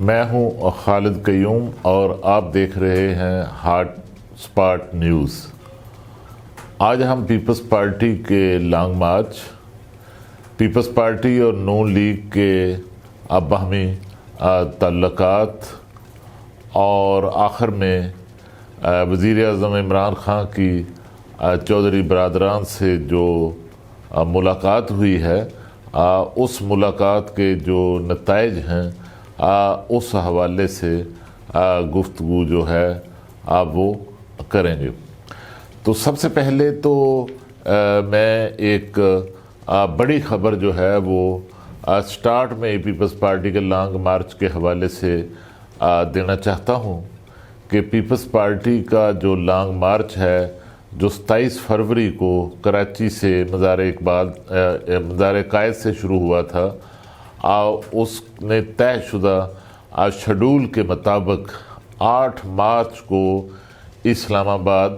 میں ہوں خالد قیوم اور آپ دیکھ رہے ہیں ہاٹ اسپاٹ نیوز۔ آج ہم پیپلز پارٹی کے لانگ مارچ، پیپلز پارٹی اور نون لیگ کے باہمی تعلقات اور آخر میں وزیر اعظم عمران خان کی چودھری برادران سے جو ملاقات ہوئی ہے، اس ملاقات کے جو نتائج ہیں اس حوالے سے گفتگو جو ہے وہ کریں گے۔ تو سب سے پہلے تو میں ایک بڑی خبر جو ہے وہ سٹارٹ میں پیپلز پارٹی کے لانگ مارچ کے حوالے سے دینا چاہتا ہوں کہ پیپلز پارٹی کا جو لانگ مارچ ہے جو 27 فروری کو کراچی سے مزار قائد سے شروع ہوا تھا، اس نے طے شدہ شیڈول کے مطابق 8 مارچ کو اسلام آباد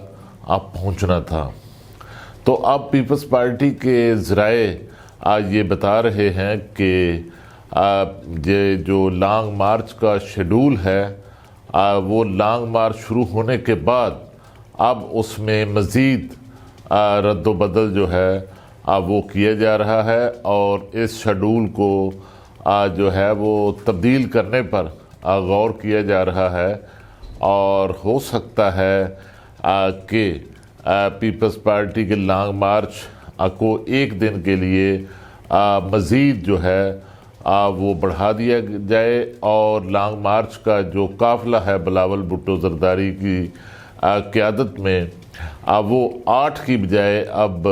پہنچنا تھا۔ تو اب پیپلز پارٹی کے ذرائع یہ بتا رہے ہیں کہ یہ جو لانگ مارچ کا شیڈول ہے وہ لانگ مارچ شروع ہونے کے بعد اب اس میں مزید رد و بدل جو ہے وہ کیا جا رہا ہے، اور اس شیڈول کو جو ہے وہ تبدیل کرنے پر غور کیا جا رہا ہے، اور ہو سکتا ہے کہ پیپلز پارٹی کے لانگ مارچ کو ایک دن کے لیے مزید جو ہے وہ بڑھا دیا جائے، اور لانگ مارچ کا جو قافلہ ہے بلاول بھٹو زرداری کی قیادت میں وہ 8 کی بجائے اب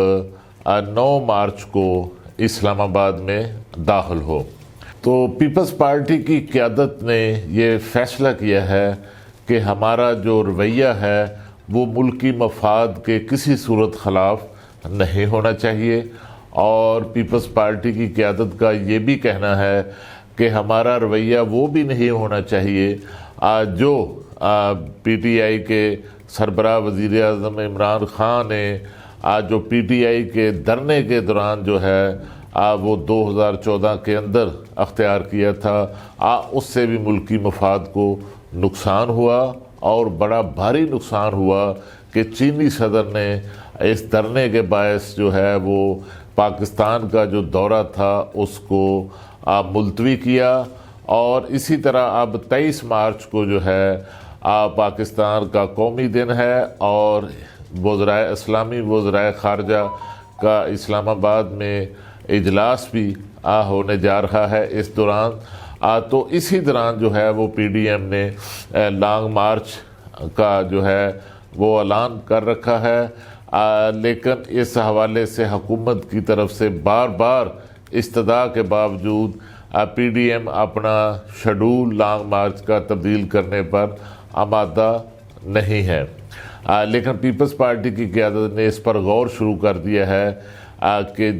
9 مارچ کو اسلام آباد میں داخل ہو۔ تو پیپلز پارٹی کی قیادت نے یہ فیصلہ کیا ہے کہ ہمارا جو رویہ ہے وہ ملکی مفاد کے کسی صورت خلاف نہیں ہونا چاہیے، اور پیپلز پارٹی کی قیادت کا یہ بھی کہنا ہے کہ ہمارا رویہ وہ بھی نہیں ہونا چاہیے جو پی ٹی آئی کے سربراہ وزیر اعظم عمران خان نے جو پی ٹی آئی کے دھرنے کے دوران جو ہے وہ 2014 کے اندر اختیار کیا تھا، اس سے بھی ملکی مفاد کو نقصان ہوا، اور بڑا بھاری نقصان ہوا کہ چینی صدر نے اس دھرنے کے باعث جو ہے وہ پاکستان کا جو دورہ تھا اس کو ملتوی کیا، اور اسی طرح اب 23 مارچ کو جو ہے پاکستان کا قومی دن ہے، اور اسلامی وزرائے خارجہ کا اسلام آباد میں اجلاس بھی ہونے جا رہا ہے اس دوران۔ تو اسی دوران جو ہے وہ پی ڈی ایم نے لانگ مارچ کا جو ہے وہ اعلان کر رکھا ہے، لیکن اس حوالے سے حکومت کی طرف سے بار بار استدعا کے باوجود پی ڈی ایم اپنا شیڈول لانگ مارچ کا تبدیل کرنے پر آمادہ نہیں ہے، لیکن پیپلز پارٹی کی قیادت نے اس پر غور شروع کر دیا ہے کہ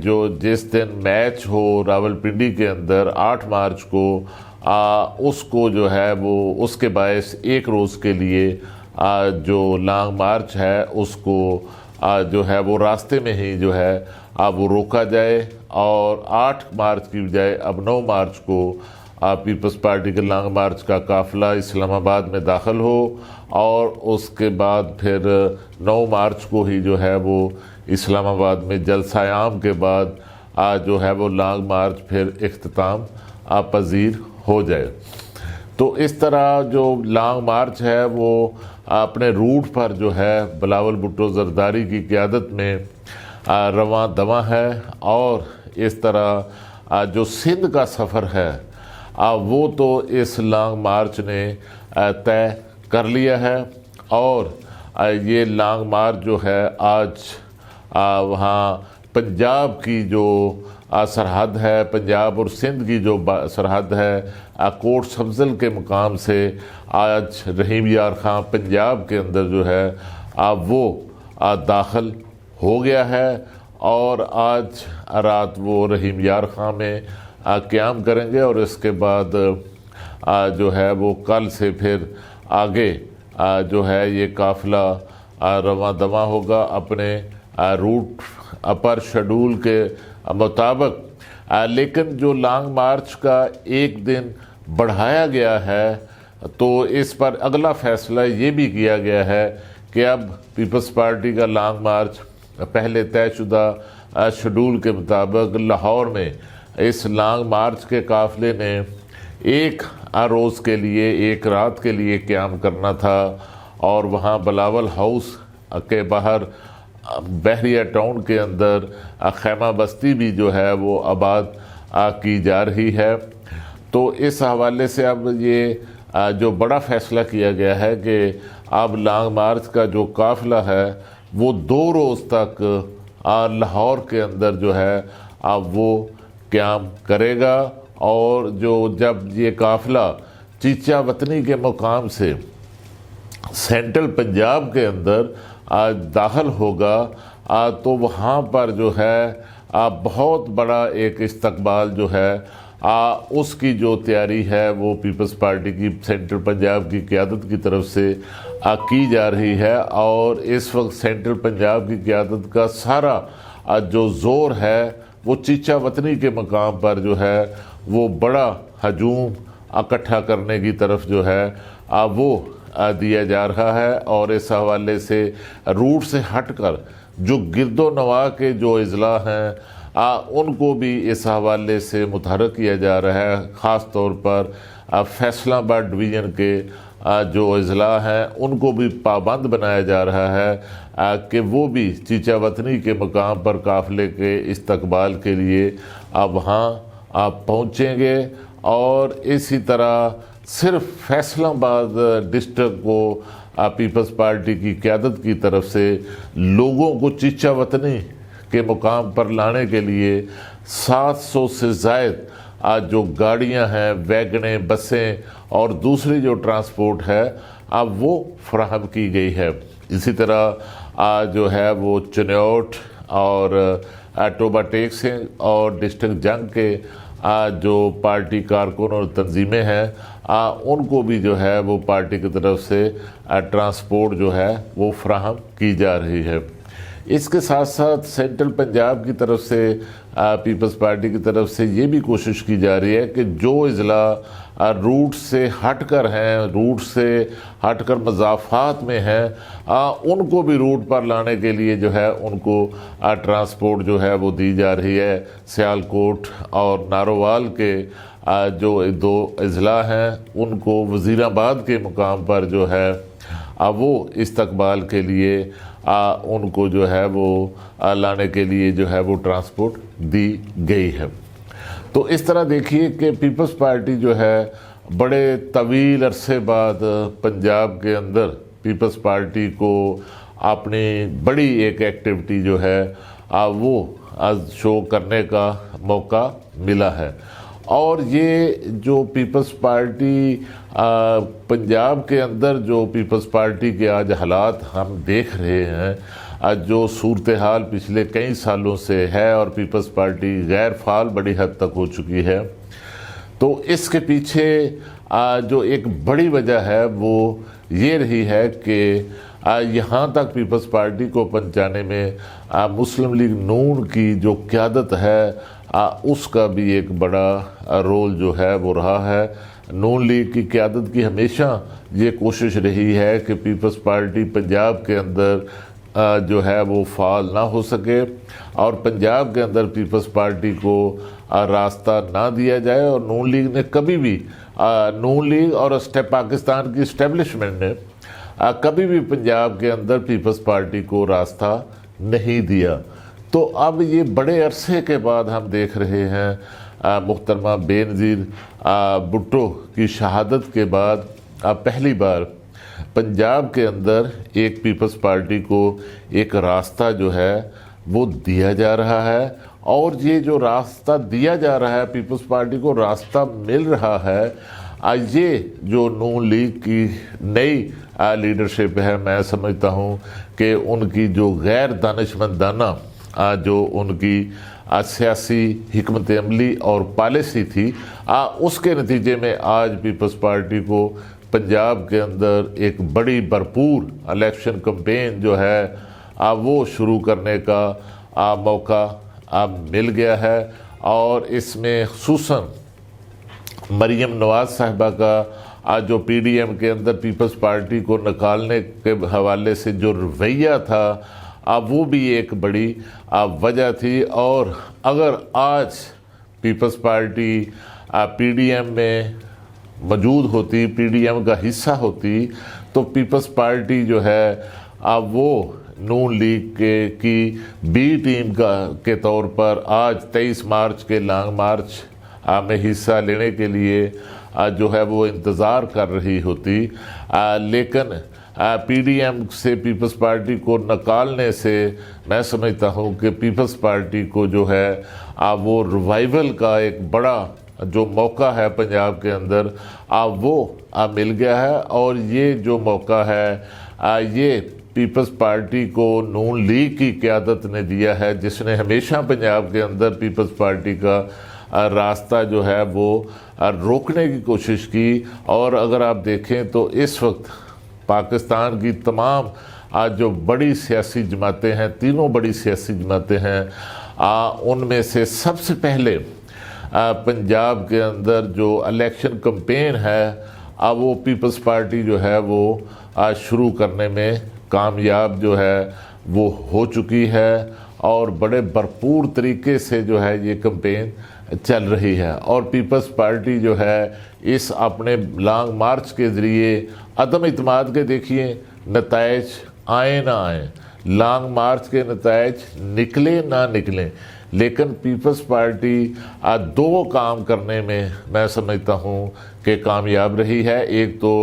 جس دن میچ ہو راولپنڈی کے اندر 8 مارچ کو، اس کو جو ہے وہ اس کے باعث ایک روز کے لیے جو لانگ مارچ ہے اس کو جو ہے وہ راستے میں ہی جو ہے وہ روکا جائے، اور 8 مارچ کی بجائے اب 9 مارچ کو پیپلز پارٹی کے لانگ مارچ کا قافلہ اسلام آباد میں داخل ہو، اور اس کے بعد پھر 9 مارچ کو ہی جو ہے وہ اسلام آباد میں جلسہ عام کے بعد جو ہے وہ لانگ مارچ پھر اختتام پذیر ہو جائے۔ تو اس طرح جو لانگ مارچ ہے وہ اپنے روٹ پر جو ہے بلاول بھٹو زرداری کی قیادت میں رواں دواں ہے، اور اس طرح جو سندھ کا سفر ہے وہ تو اس لانگ مارچ نے طے کر لیا ہے، اور یہ لانگ مارچ جو ہے آج وہاں پنجاب کی جو سرحد ہے، پنجاب اور سندھ کی جو سرحد ہے، کوٹ سبزل کے مقام سے آج رحیم یار خان پنجاب کے اندر جو ہے وہ داخل ہو گیا ہے، اور آج رات وہ رحیم یار خان میں قیام کریں گے، اور اس کے بعد جو ہے وہ کل سے پھر آگے جو ہے یہ قافلہ رواں دواں ہوگا اپنے روٹ پر شیڈول کے مطابق، لیکن جو لانگ مارچ کا ایک دن بڑھایا گیا ہے، تو اس پر اگلا فیصلہ یہ بھی کیا گیا ہے کہ اب پیپلز پارٹی کا لانگ مارچ پہلے طے شدہ شیڈول کے مطابق لاہور میں اس لانگ مارچ کے قافلے نے ایک روز کے لیے، ایک رات کے لیے قیام کرنا تھا، اور وہاں بلاول ہاؤس کے باہر بحریہ ٹاؤن کے اندر خیمہ بستی بھی جو ہے وہ آباد کی جا رہی ہے۔ تو اس حوالے سے اب یہ جو بڑا فیصلہ کیا گیا ہے کہ اب لانگ مارچ کا جو قافلہ ہے وہ 2 روز تک لاہور کے اندر جو ہے اب وہ قیام کرے گا، اور جب یہ قافلہ چیچا وطنی کے مقام سے سینٹرل پنجاب کے اندر داخل ہوگا تو وہاں پر جو ہے بہت بڑا ایک استقبال جو ہے اس کی جو تیاری ہے وہ پیپلز پارٹی کی سینٹرل پنجاب کی قیادت کی طرف سے کی جا رہی ہے، اور اس وقت سینٹرل پنجاب کی قیادت کا سارا جو زور ہے وہ چیچا وطنی کے مقام پر جو ہے وہ بڑا ہجوم اکٹھا کرنے کی طرف جو ہے وہ دیا جا رہا ہے، اور اس حوالے سے روٹ سے ہٹ کر جو گرد و نواح کے جو اضلاع ہیں ان کو بھی اس حوالے سے متحرک کیا جا رہا ہے، خاص طور پر فیصلہ آباد ڈویژن کے جو اضلاع ہیں ان کو بھی پابند بنایا جا رہا ہے کہ وہ بھی چیچا وطنی کے مقام پر قافلے کے استقبال کے لیے وہاں پہنچیں گے، اور اسی طرح صرف فیصلہ آباد ڈسٹرکٹ کو پیپلز پارٹی کی قیادت کی طرف سے لوگوں کو چیچا وطنی کے مقام پر لانے کے لیے 700 سے زائد جو گاڑیاں ہیں، ویگنیں، بسیں اور دوسری جو ٹرانسپورٹ ہے اب وہ فراہم کی گئی ہے۔ اسی طرح جو ہے وہ چنیوٹ اور ٹوبا ٹیکسنگ اور ڈسٹرکٹ جنگ کے جو پارٹی کارکن اور تنظیمیں ہیں ان کو بھی جو ہے وہ پارٹی کی طرف سے ٹرانسپورٹ جو ہے وہ فراہم کی جا رہی ہے۔ اس کے ساتھ ساتھ سینٹرل پنجاب کی طرف سے پیپلز پارٹی کی طرف سے یہ بھی کوشش کی جا رہی ہے کہ جو اضلاع روٹ سے ہٹ کر ہیں، روٹ سے ہٹ کر مضافات میں ہیں، ان کو بھی روٹ پر لانے کے لیے جو ہے ان کو ٹرانسپورٹ جو ہے وہ دی جا رہی ہے۔ سیالکوٹ اور نارووال کے جو 2 اضلاع ہیں ان کو وزیر آباد کے مقام پر جو ہے وہ استقبال کے لیے ان کو جو ہے وہ لانے کے لیے جو ہے وہ ٹرانسپورٹ دی گئی ہے۔ تو اس طرح دیکھیے کہ پیپلز پارٹی جو ہے بڑے طویل عرصے بعد پنجاب کے اندر پیپلز پارٹی کو اپنی بڑی ایک ایکٹیویٹی جو ہے وہ شو کرنے کا موقع ملا ہے، اور یہ جو پیپلز پارٹی پنجاب کے اندر جو پیپلز پارٹی کے آج حالات ہم دیکھ رہے ہیں، جو صورتحال پچھلے کئی سالوں سے ہے اور پیپلز پارٹی غیر فعال بڑی حد تک ہو چکی ہے، تو اس کے پیچھے جو ایک بڑی وجہ ہے وہ یہ رہی ہے کہ یہاں تک پیپلز پارٹی کو پہنچانے میں مسلم لیگ نون کی جو قیادت ہے اس کا بھی ایک بڑا رول جو ہے وہ رہا ہے۔ نون لیگ کی قیادت کی ہمیشہ یہ کوشش رہی ہے کہ پیپلز پارٹی پنجاب کے اندر جو ہے وہ فعال نہ ہو سکے، اور پنجاب کے اندر پیپلز پارٹی کو راستہ نہ دیا جائے، اور نون لیگ نے کبھی بھی نون لیگ اور پاکستان کی اسٹیبلشمنٹ نے کبھی بھی پنجاب کے اندر پیپلز پارٹی کو راستہ نہیں دیا۔ تو اب یہ بڑے عرصے کے بعد ہم دیکھ رہے ہیں محترمہ بے نظیر بھٹو کی شہادت کے بعد پہلی بار پنجاب کے اندر ایک پیپلز پارٹی کو ایک راستہ جو ہے وہ دیا جا رہا ہے، اور یہ جو راستہ دیا جا رہا ہے، پیپلز پارٹی کو راستہ مل رہا ہے، یہ جو نون لیگ کی نئی لیڈرشپ ہے، میں سمجھتا ہوں کہ ان کی جو غیر دانشمندانہ جو ان کی سیاسی حکمت عملی اور پالیسی تھی، اس کے نتیجے میں آج پیپلز پارٹی کو پنجاب کے اندر ایک بڑی بھرپور الیکشن کمپین جو ہے وہ شروع کرنے کا موقع مل گیا ہے، اور اس میں خصوصاً مریم نواز صاحبہ کا جو پی ڈی ایم کے اندر پیپلز پارٹی کو نکالنے کے حوالے سے جو رویہ تھا وہ بھی ایک بڑی وجہ تھی. اور اگر آج پیپلز پارٹی پی ڈی ایم میں موجود ہوتی, پی ڈی ایم کا حصہ ہوتی, تو پیپلز پارٹی جو ہے وہ نون لیگ کی بی ٹیم کے طور پر آج 23 مارچ کے لانگ مارچ میں حصہ لینے کے لیے جو ہے وہ انتظار کر رہی ہوتی. لیکن پی ڈی ایم سے پیپلز پارٹی کو نکالنے سے میں سمجھتا ہوں کہ پیپلز پارٹی کو جو ہے وہ ریوائیول کا ایک بڑا جو موقع ہے پنجاب کے اندر وہ مل گیا ہے. اور یہ جو موقع ہے یہ پیپلز پارٹی کو نون لیگ کی قیادت نے دیا ہے, جس نے ہمیشہ پنجاب کے اندر پیپلز پارٹی کا راستہ جو ہے وہ روکنے کی کوشش کی. اور اگر آپ دیکھیں تو اس وقت پاکستان کی تمام جو بڑی سیاسی جماعتیں ہیں, تینوں بڑی سیاسی جماعتیں ہیں, ان میں سے سب سے پہلے پنجاب کے اندر جو الیکشن کمپین ہے وہ پیپلز پارٹی جو ہے وہ شروع کرنے میں کامیاب جو ہے وہ ہو چکی ہے. اور بڑے بھرپور طریقے سے جو ہے یہ کمپین چل رہی ہے. اور پیپلز پارٹی جو ہے اس اپنے لانگ مارچ کے ذریعے عدم اعتماد کے دیکھیے نتائج آئیں نہ آئیں, لانگ مارچ کے نتائج نکلے نہ نکلیں, لیکن پیپلز پارٹی دو کام کرنے میں سمجھتا ہوں کہ کامیاب رہی ہے. ایک تو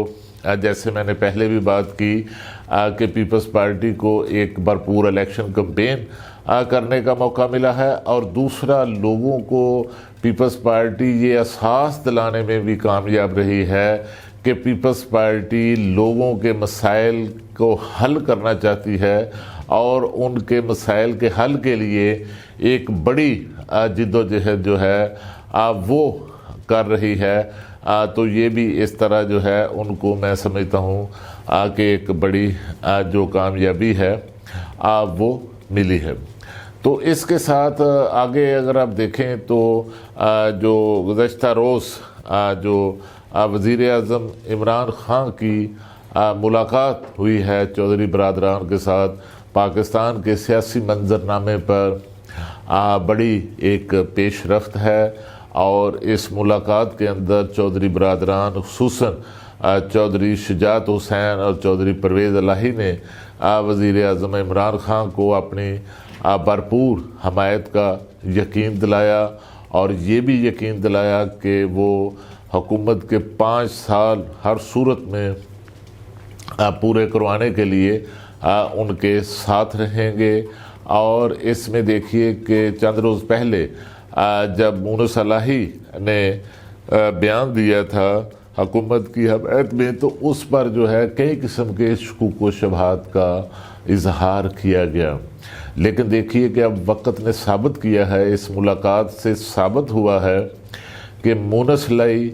جیسے میں نے پہلے بھی بات کی کہ پیپلز پارٹی کو ایک بھرپور الیکشن کمپین کرنے کا موقع ملا ہے, اور دوسرا لوگوں کو پیپلز پارٹی یہ احساس دلانے میں بھی کامیاب رہی ہے کہ پیپلز پارٹی لوگوں کے مسائل کو حل کرنا چاہتی ہے اور ان کے مسائل کے حل کے لیے ایک بڑی جد و جہد جو ہے وہ کر رہی ہے. تو یہ بھی اس طرح جو ہے ان کو میں سمجھتا ہوں کہ ایک بڑی جو کامیابی ہے وہ ملی ہے. تو اس کے ساتھ آگے اگر آپ دیکھیں تو جو گزشتہ روز جو وزیر اعظم عمران خان کی ملاقات ہوئی ہے چودھری برادران کے ساتھ, پاکستان کے سیاسی منظرنامے پر بڑی ایک پیش رفت ہے. اور اس ملاقات کے اندر چودھری برادران خصوصاً چودھری شجاعت حسین اور چودھری پرویز الہی نے وزیر اعظم عمران خان کو اپنی بھرپور حمایت کا یقین دلایا, اور یہ بھی یقین دلایا کہ وہ حکومت کے 5 سال ہر صورت میں پورے کروانے کے لیے ان کے ساتھ رہیں گے. اور اس میں دیکھیے کہ چند روز پہلے جب مونس الہی نے بیان دیا تھا حکومت کی حمایت میں, تو اس پر جو ہے کئی قسم کے شکوک و شبہات کا اظہار کیا گیا. لیکن دیکھیے کہ اب وقت نے ثابت کیا ہے, اس ملاقات سے ثابت ہوا ہے کہ مونس الہی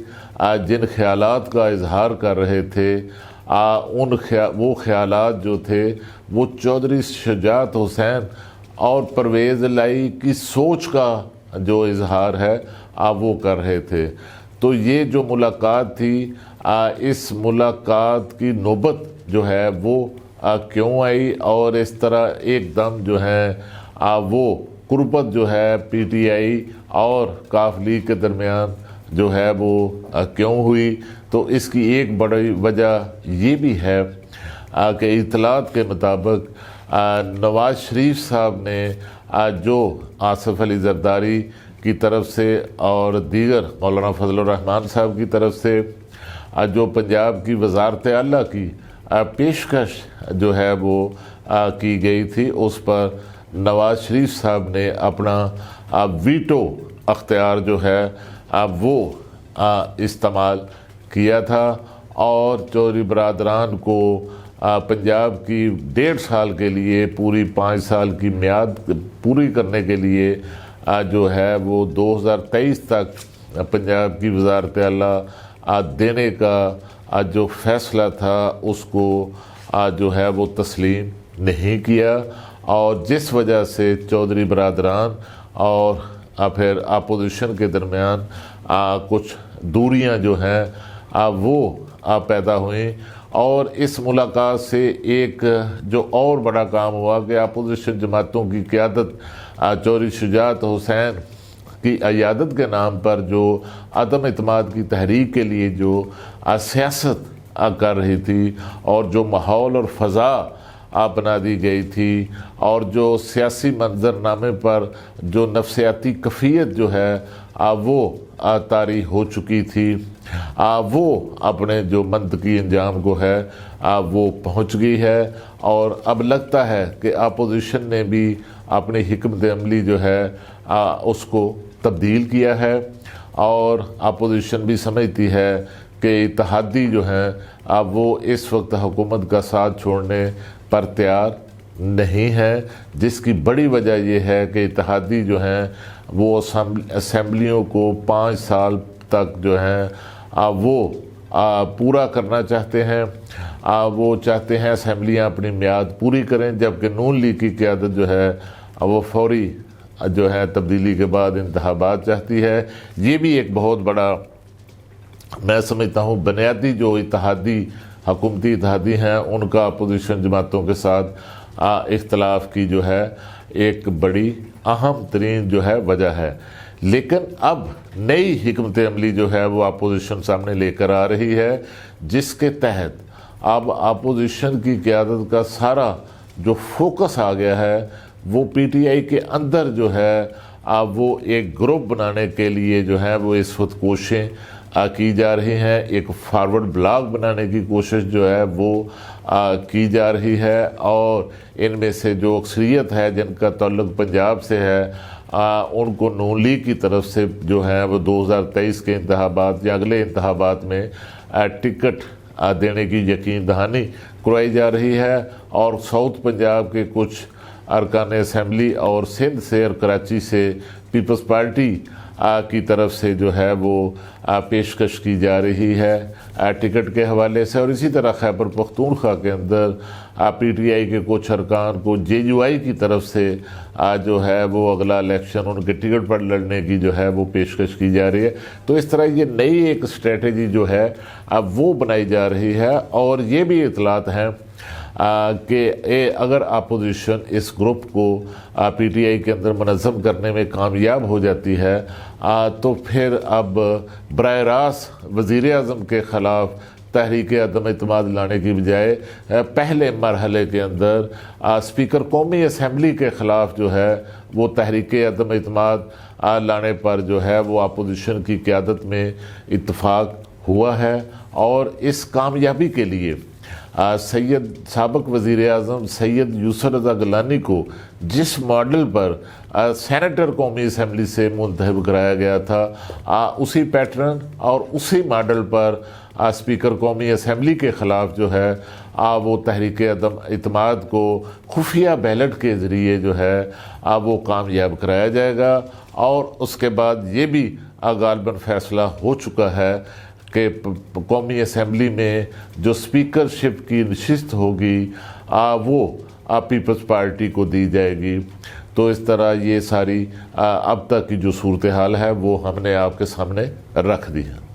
جن خیالات کا اظہار کر رہے تھے وہ خیالات جو تھے وہ چودھری شجاعت حسین اور پرویز الہی کی سوچ کا جو اظہار ہے وہ کر رہے تھے. تو یہ جو ملاقات تھی, اس ملاقات کی نوبت جو ہے وہ کیوں آئی, اور اس طرح ایک دم جو ہے وہ قربت جو ہے پی ٹی آئی اور کاف لیگ کے درمیان جو ہے وہ کیوں ہوئی. تو اس کی ایک بڑی وجہ یہ بھی ہے کہ اطلاعات کے مطابق نواز شریف صاحب نے جو آصف علی زرداری کی طرف سے اور دیگر مولانا فضل الرحمان صاحب کی طرف سے جو پنجاب کی وزارت اعلیٰ کی پیشکش جو ہے وہ کی گئی تھی, اس پر نواز شریف صاحب نے اپنا ویٹو اختیار جو ہے وہ استعمال کیا تھا, اور چودھری برادران کو پنجاب کی 1.5 سال کے لیے پوری 5 سال کی میعاد پوری کرنے کے لیے جو ہے وہ 2023 تک پنجاب کی وزارت اعلیٰ دینے کا جو فیصلہ تھا اس کو جو ہے وہ تسلیم نہیں کیا, اور جس وجہ سے چودھری برادران اور پھر اپوزیشن کے درمیان کچھ دوریاں جو ہیں وہ پیدا ہوئیں، اور اس ملاقات سے ایک جو اور بڑا کام ہوا کہ اپوزیشن جماعتوں کی قیادت چوہدری شجاعت حسین کی عیادت کے نام پر جو عدم اعتماد کی تحریک کے لیے جو سیاست کر رہی تھی، اور جو ماحول اور فضا بنا دی گئی تھی، اور جو سیاسی منظرنامے پر جو نفسیاتی کفیت جو ہے وہ طاری ہو چکی تھی، وہ اپنے جو منطقی انجام کو ہے وہ پہنچ گئی ہے، اور اب لگتا ہے کہ اپوزیشن نے بھی اپنی حکمت عملی جو ہے اس کو تبدیل کیا ہے، اور اپوزیشن بھی سمجھتی ہے کہ اتحادی جو ہیں وہ اس وقت حکومت کا ساتھ چھوڑنے پر تیار نہیں ہے، جس کی بڑی وجہ یہ ہے کہ اتحادی جو ہیں وہ اسمبلیوں کو 5 سال تک جو ہیں وہ پورا کرنا چاہتے ہیں، وہ چاہتے ہیں اسمبلیاں اپنی میعاد پوری کریں، جبکہ نون لیگ کی قیادت جو ہے وہ فوری جو ہے تبدیلی کے بعد انتخابات چاہتی ہے۔ یہ بھی ایک بہت بڑا، میں سمجھتا ہوں، بنیادی جو اتحادی حکومتی اتحادی ہیں ان کا اپوزیشن جماعتوں کے ساتھ اختلاف کی جو ہے ایک بڑی اہم ترین جو ہے وجہ ہے۔ لیکن اب نئی حکمت عملی جو ہے وہ اپوزیشن سامنے لے کر آ رہی ہے، جس کے تحت اب اپوزیشن کی قیادت کا سارا جو فوکس آ گیا ہے وہ پی ٹی آئی کے اندر جو ہے وہ ایک گروپ بنانے کے لیے جو ہے وہ اس وقت کوششیں کی جا رہی ہیں، ایک فارورڈ بلاک بنانے کی کوشش جو ہے وہ کی جا رہی ہے، اور ان میں سے جو اکثریت ہے جن کا تعلق پنجاب سے ہے ان کو نون لیگ کی طرف سے جو ہے وہ 2023 کے انتخابات یا اگلے انتخابات میں ٹکٹ دینے کی یقین دہانی کروائی جا رہی ہے، اور ساؤتھ پنجاب کے کچھ ارکان اسمبلی اور سندھ سے اور کراچی سے پیپلز پارٹی کی طرف سے جو ہے وہ پیشکش کی جا رہی ہے ٹکٹ کے حوالے سے، اور اسی طرح خیبر پختونخوا کے اندر پی ٹی آئی کے کچھ ارکان کو جے یو آئی کی طرف سے جو ہے وہ اگلا الیکشن ان کے ٹکٹ پر لڑنے کی جو ہے وہ پیشکش کی جا رہی ہے۔ تو اس طرح یہ نئی ایک اسٹریٹجی جو ہے اب وہ بنائی جا رہی ہے، اور یہ بھی اطلاعات ہیں کہ اگر اپوزیشن اس گروپ کو پی ٹی آئی کے اندر منظم کرنے میں کامیاب ہو جاتی ہے تو پھر اب براہ راست وزیر اعظم کے خلاف تحریک عدم اعتماد لانے کی بجائے پہلے مرحلے کے اندر اسپیکر قومی اسمبلی کے خلاف جو ہے وہ تحریک عدم اعتماد لانے پر جو ہے وہ اپوزیشن کی قیادت میں اتفاق ہوا ہے، اور اس کامیابی کے لیے سابق وزیر اعظم سید یوسف رضا گیلانی کو جس ماڈل پر سینیٹر قومی اسمبلی سے منتخب کرایا گیا تھا اسی پیٹرن اور اسی ماڈل پر اسپیکر قومی اسمبلی کے خلاف جو ہے وہ تحریک عدم اعتماد کو خفیہ بیلٹ کے ذریعے جو ہے وہ کامیاب کرایا جائے گا، اور اس کے بعد یہ بھی غالباً فیصلہ ہو چکا ہے کہ قومی اسمبلی میں جو اسپیکرشپ کی نشست ہوگی وہ پیپلز پارٹی کو دی جائے گی۔ تو اس طرح یہ ساری اب تک کی جو صورتحال ہے وہ ہم نے آپ کے سامنے رکھ دی ہے۔